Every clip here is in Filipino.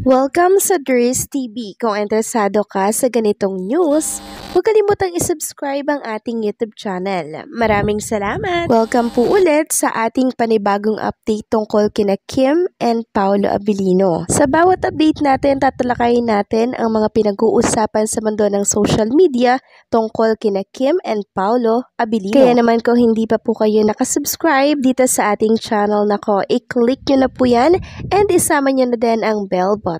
Welcome sa Dris TV. Kung interesado ka sa ganitong news, huwag kalimutang isubscribe ang ating YouTube channel. Maraming salamat! Welcome po ulit sa ating panibagong update tungkol kina Kim and Paolo Abilino. Sa bawat update natin, tatalakayin natin ang mga pinag-uusapan sa mundo ng social media tungkol kina Kim and Paolo Abilino. Kaya naman kung hindi pa po kayo nakasubscribe dito sa ating channel nako, i-click nyo na po yan and isama nyo na din ang bell button.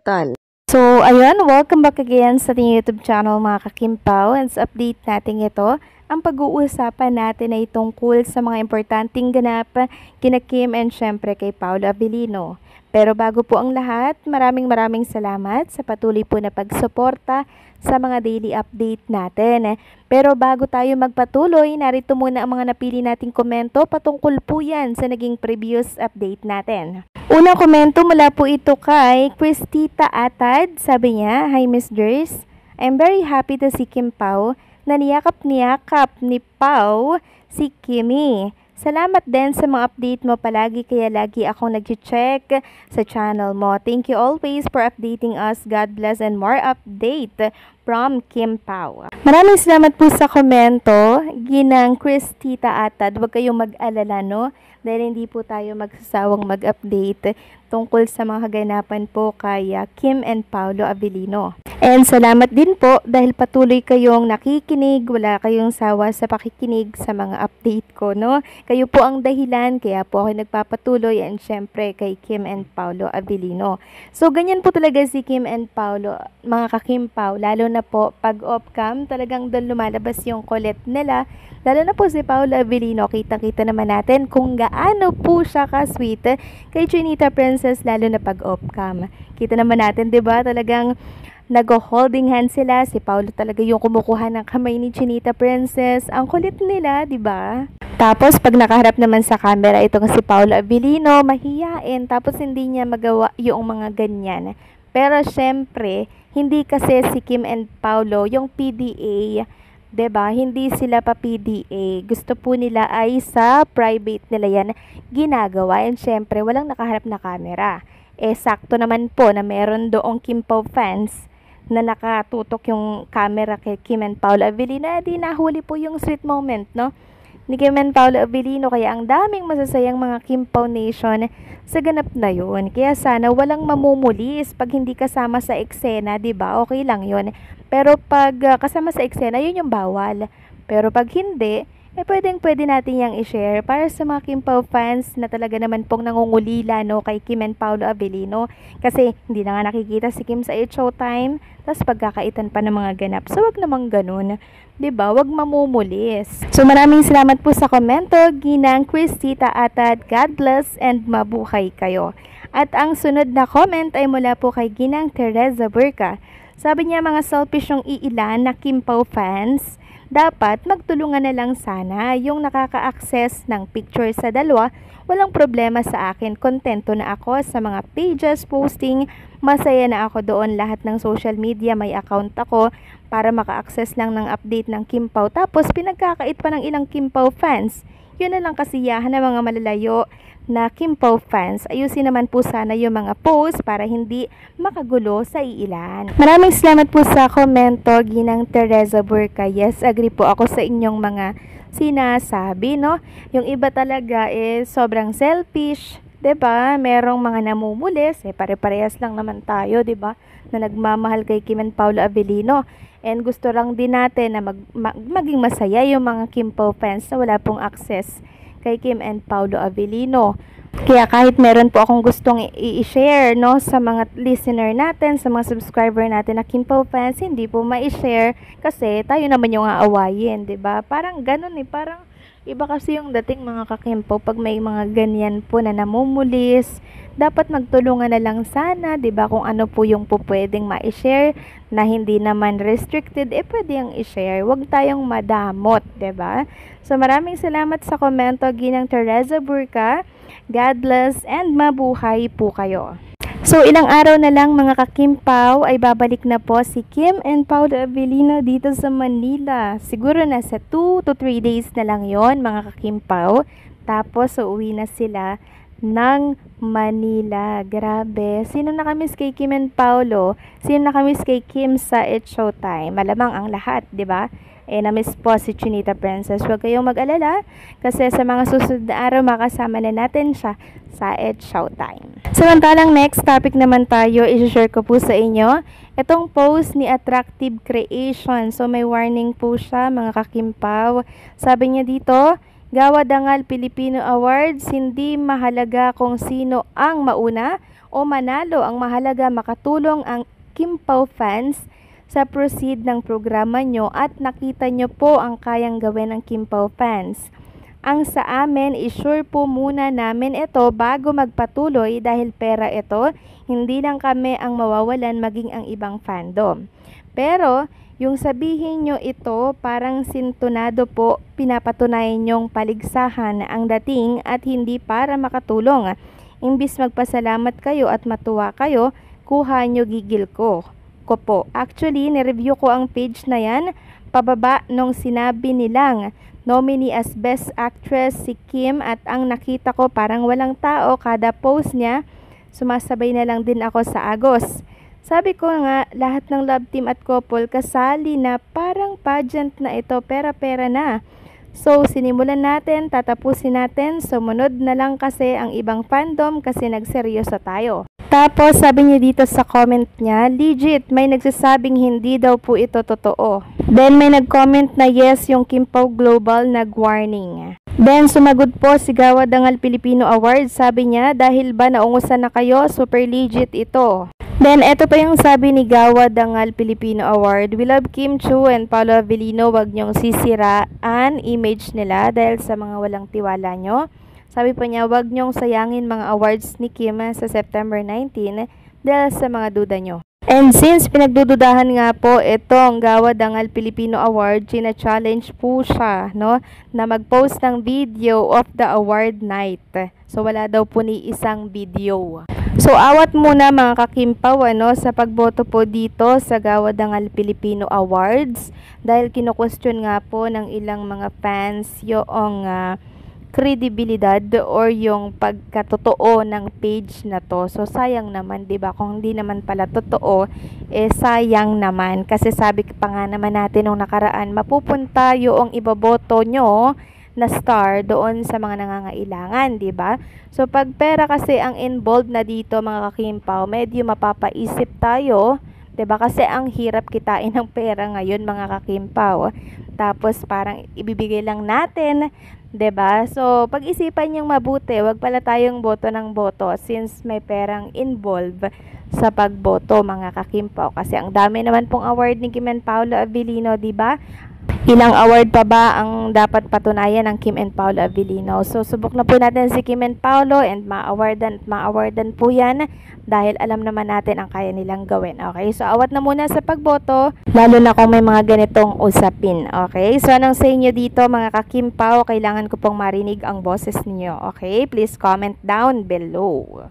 So, ayun, welcome back again sa ating YouTube channel mga kakimpaw. And sa update natin ito, ang pag-uusapan natin ay tungkol sa mga importanteng ganap kina Kim and syempre kay Paolo Abilino. Pero bago po ang lahat, maraming salamat sa patuloy po na pagsuporta sa mga daily update natin. Pero bago tayo magpatuloy, narito muna ang mga napili nating komento patungkol po yan sa naging previous update natin. Unang komento mula po ito kay Christita Atad. Sabi niya, "Hi Miss Dris, I'm very happy to see Kim Pao na niyakap ni Pao si Kimi. Salamat din sa mga update mo palagi kaya lagi akong nag-check sa channel mo. Thank you always for updating us. God bless and more update from Kim Pao." Maraming salamat po sa komento, ginang Christita Atad. Huwag kayong mag-alala, no? Dahil hindi po tayo magsasawang mag-update tungkol sa mga kaganapan po kay Kim and Paolo Abilino. And salamat din po dahil patuloy kayong nakikinig, wala kayong sawa sa pakikinig sa mga update ko, no? Kayo po ang dahilan, kaya po ako nagpapatuloy and syempre kay Kim and Paolo Abilino. So, ganyan po talaga si Kim and Paolo, mga kakimpaw, lalo na po pag off-cam, talagang doon lumalabas yung kulit nila. Lalo na po si Paolo Abilino, kitang-kita naman natin kung gaano po siya ka-sweet kay Chinita Princess, lalo na pag off-cam. Kita naman natin, 'di ba? Talagang nag-holding hands sila. Si Paolo talaga yung kumukuha ng kamay ni Chinita Princess. Ang kulit nila, 'di ba? Tapos pag nakaharap naman sa camera itong si Paolo Abilino, mahiyain, tapos hindi niya magawa yung mga ganyan. Pero syempre, hindi kasi si Kim and Paolo yung PDA, 'di ba? Hindi sila pa PDA. Gusto po nila ay sa private nila yan ginagawa. And syempre, walang nakaharap na camera. Sakto naman po na meron doong Kim Pao fans na nakatutok yung camera kay Kim and Paolo Abilino. Di nahuli po yung sweet moment, no? Ni Kim and Paolo Abilino. Kaya ang daming masasayang mga Kim Pao Nation sa ganap na yun. Kaya sana walang mamumulis pag hindi kasama sa eksena, 'di ba? Okay lang yun. Pero pag kasama sa eksena, yun yung bawal. Pero pag hindi, pwede natin yang i-share para sa mga Kim Pao fans na talaga naman pong nangungulila, no, kay Kim and Paolo Abilino. Kasi hindi na nga nakikita si Kim sa It's Showtime, tapos pagkakaitan pa ng mga ganap. So, wag namang ganun. 'Di ba? Wag mamumulis. So, maraming salamat po sa komento, ginang Christita Atad. God bless and mabuhay kayo. At ang sunod na comment ay mula po kay ginang Teresa Burka. Sabi niya, mga selfish yung iilan na Kim Pao fans. Dapat magtulungan na lang sana yung nakaka-access ng picture sa dalawa. Walang problema sa akin. Kontento na ako sa mga pages, posting. Masaya na ako doon. Lahat ng social media may account ako para maka-access lang ng update ng Kim Pao. Tapos pinagkakait pa ng ilang Kim Pao fans. Yun na lang kasiyahan ng mga malalayo na Kim Pao fans. Ayusin naman po sana yung mga post para hindi makagulo sa iilan. Maraming salamat po sa komento, ginang Teresa Burka. Yes, agree po ako sa inyong mga sinasabi, no? Yung iba talaga sobrang selfish, 'di ba? Merong mga namumulis, pare-parehas lang naman tayo, 'di ba? Na nagmamahal kay Kim and Paolo Abilino. And gusto lang din natin na maging masaya yung mga Kim Pao fans na wala pong access kay Kim and Paolo Abilino. Kaya kahit meron po akong gustong i-share, no, sa mga listener natin, sa mga subscriber natin na Kim Pao fans, hindi po ma-share kasi tayo naman yung aawayin, 'di ba? Parang ganun parang iba kasi yung dating mga kakimpo pag may mga ganyan po na namumulis. Dapat magtulungan na lang sana, 'di ba? Kung ano po yung po pwedeng ma-share na hindi naman restricted, pwede yung i-share. Huwag tayong madamot, 'di ba? So maraming salamat sa komento, ginang Teresa Burka. God bless and mabuhay po kayo. So, ilang araw na lang mga kakimpaw ay babalik na po si Kim and Paolo Abilino dito sa Manila. Siguro nasa 2 to 3 days na lang yon mga kakimpaw. Tapos, uuwi na sila ng Manila. Grabe. Sino nakamiss kay Kim and Paolo? Sino nakamiss kay Kim sa It's Showtime? Malamang ang lahat, di ba? Na-miss po si Chinita Princess. Huwag kayong mag-alala kasi sa mga susunod na araw makasama na natin siya sa It's Showtime. Samantalang next topic naman tayo, i-share ko po sa inyo itong post ni Attractive Creation. So may warning po siya mga kakimpaw. Sabi niya dito, Gawa Dangal Pilipino Awards, hindi mahalaga kung sino ang mauna o manalo. Ang mahalaga makatulong ang Kimpaw fans sa proceed ng programa nyo at nakita nyo po ang kayang gawin ng Kimpaw fans. Ang sa amin, isure po muna namin ito bago magpatuloy dahil pera ito, hindi lang kami ang mawawalan maging ang ibang fandom. Pero, yung sabihin nyo ito, parang sintonado po, pinapatunayan nyong paligsahan ang dating at hindi para makatulong. Imbis magpasalamat kayo at matuwa kayo, kuha nyo gigil ko po. Actually, nireview ko ang page na yan, pababa nung sinabi nilang nominee as Best Actress si Kim at ang nakita ko parang walang tao kada post niya, sumasabay na lang din ako sa agos. Sabi ko nga, lahat ng love team at couple kasali na parang pageant na ito, pera-pera na. So, sinimulan natin, tatapusin natin, sumunod na lang kasi ang ibang fandom kasi nagseryoso tayo. Tapos, sabi niya dito sa comment niya, legit, may nagsasabing hindi daw po ito totoo. Then, may nag-comment na yes, yung Kimpaw Global nag-warning. Then, sumagot po si Gawa Dangal Filipino Awards. Sabi niya, dahil ba naungusan na kayo, super legit ito. Then, eto pa yung sabi ni Gawa Dangal Filipino Award. We love Kim Chiu and Paolo Avellino. Wag niyong sisiraan image nila dahil sa mga walang tiwala nyo. Sabi pa niya, wag niyong sayangin mga awards ni Kim sa September 19 dahil sa mga duda nyo. And since pinagdududahan nga po itong Gawa Dangal Filipino Award, china-challenge po siya, no, na mag-post ng video of the award night. So, wala daw po ni isang video. So, awat muna mga kakimpaw sa pagboto po dito sa Gawa Dangal Filipino Awards dahil kino-question nga po ng ilang mga fans yung kredibilidad or yung pagkatotoo ng page na to. So, sayang naman, 'di ba? Kung hindi naman pala totoo, sayang naman. Kasi sabi pa nga naman natin nung nakaraan, mapupunta yung iboboto nyo na star doon sa mga nangangailangan, 'di ba? So pag pera kasi ang involved na dito mga kakimpaw, medyo mapapaisip tayo, 'di ba? Kasi ang hirap kitain ng pera ngayon mga kakimpaw. Tapos parang ibibigay lang natin, 'di ba? So pag-isipan niyong mabuti, 'wag pala tayong boto ng boto since may perang involved sa pagboto mga kakimpaw. Kasi ang dami naman pong award ni Kim and Paolo Avellino, 'di ba? Ilang award pa ba ang dapat patunayan ng Kim and Paolo Avellino? So, subok na po natin si Kim and Paolo and ma-awardan po yan dahil alam naman natin ang kaya nilang gawin. Okay? So, awat na muna sa pagboto, lalo na kung may mga ganitong usapin. Okay? So, anong sa inyo dito mga kakimpaw? Kailangan ko pong marinig ang boses niyo. Okay? Please comment down below.